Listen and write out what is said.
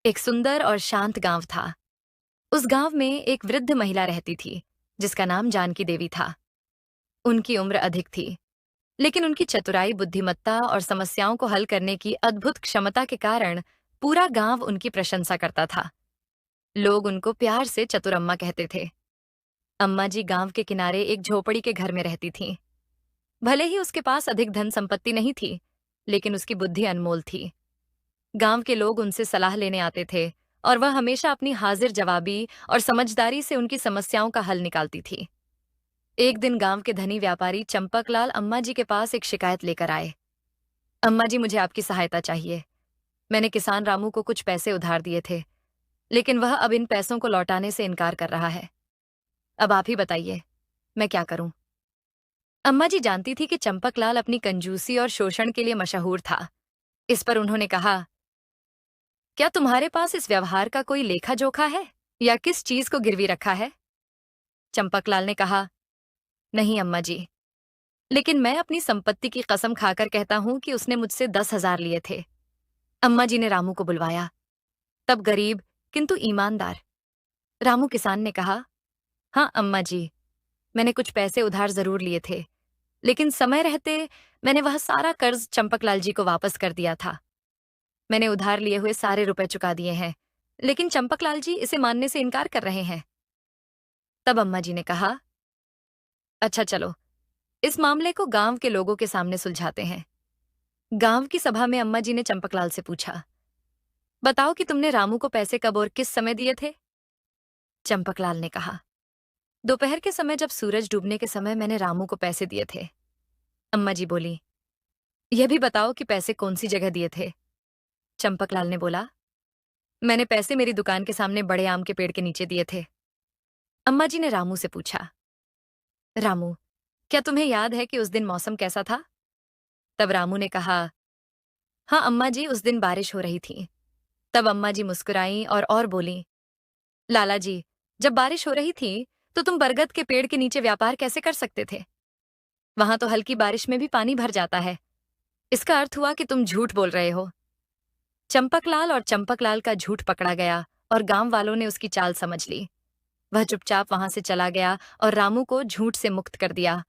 एक सुंदर और शांत गांव था। उस गांव में एक वृद्ध महिला रहती थी, जिसका नाम जानकी देवी था। उनकी उम्र अधिक थी, लेकिन उनकी चतुराई, बुद्धिमत्ता और समस्याओं को हल करने की अद्भुत क्षमता के कारण पूरा गांव उनकी प्रशंसा करता था। लोग उनको प्यार से चतुरम्मा कहते थे। अम्मा जी गांव के किनारे एक झोपड़ी के घर में रहती थीं। भले ही उसके पास अधिक धन संपत्ति नहीं थी, लेकिन उसकी बुद्धि अनमोल थी। गांव के लोग उनसे सलाह लेने आते थे और वह हमेशा अपनी हाजिर जवाबी और समझदारी से उनकी समस्याओं का हल निकालती थी। एक दिन गांव के धनी व्यापारी चंपकलाल अम्मा जी के पास एक शिकायत लेकर आए। अम्मा जी, मुझे आपकी सहायता चाहिए। मैंने किसान रामू को कुछ पैसे उधार दिए थे, लेकिन वह अब इन पैसों को लौटाने से इनकार कर रहा है। अब आप ही बताइए, मैं क्या करूं? अम्मा जी जानती थी कि चंपकलाल अपनी कंजूसी और शोषण के लिए मशहूर था। इस पर उन्होंने कहा, क्या तुम्हारे पास इस व्यवहार का कोई लेखा जोखा है या किस चीज को गिरवी रखा है? चंपकलाल ने कहा, नहीं अम्मा जी, लेकिन मैं अपनी संपत्ति की कसम खाकर कहता हूं कि उसने मुझसे 10,000 लिए थे। अम्मा जी ने रामू को बुलवाया। तब गरीब किंतु ईमानदार रामू किसान ने कहा, हाँ अम्मा जी, मैंने कुछ पैसे उधार जरूर लिए थे, लेकिन समय रहते मैंने वह सारा कर्ज चंपकलाल जी को वापस कर दिया था। मैंने उधार लिए हुए सारे रुपए चुका दिए हैं, लेकिन चंपकलाल जी इसे मानने से इनकार कर रहे हैं। तब अम्मा जी ने कहा, अच्छा चलो, इस मामले को गांव के लोगों के सामने सुलझाते हैं। गांव की सभा में अम्मा जी ने चंपकलाल से पूछा, बताओ कि तुमने रामू को पैसे कब और किस समय दिए थे? चंपकलाल ने कहा, दोपहर के समय जब सूरज डूबने के समय मैंने रामू को पैसे दिए थे। अम्मा जी बोली, यह भी बताओ कि पैसे कौन सी जगह दिए थे? चंपकलाल ने बोला, मैंने पैसे मेरी दुकान के सामने बड़े आम के पेड़ के नीचे दिए थे। अम्मा जी ने रामू से पूछा, रामू, क्या तुम्हें याद है कि उस दिन मौसम कैसा था? तब रामू ने कहा, हाँ अम्मा जी, उस दिन बारिश हो रही थी। तब अम्मा जी मुस्कुराईं और बोली, लाला जी, जब बारिश हो रही थी तो तुम बरगद के पेड़ के नीचे व्यापार कैसे कर सकते थे? वहां तो हल्की बारिश में भी पानी भर जाता है। इसका अर्थ हुआ कि तुम झूठ बोल रहे हो। चंपकलाल और चंपकलाल का झूठ पकड़ा गया और गांव वालों ने उसकी चाल समझ ली। वह चुपचाप वहां से चला गया और रामू को झूठ से मुक्त कर दिया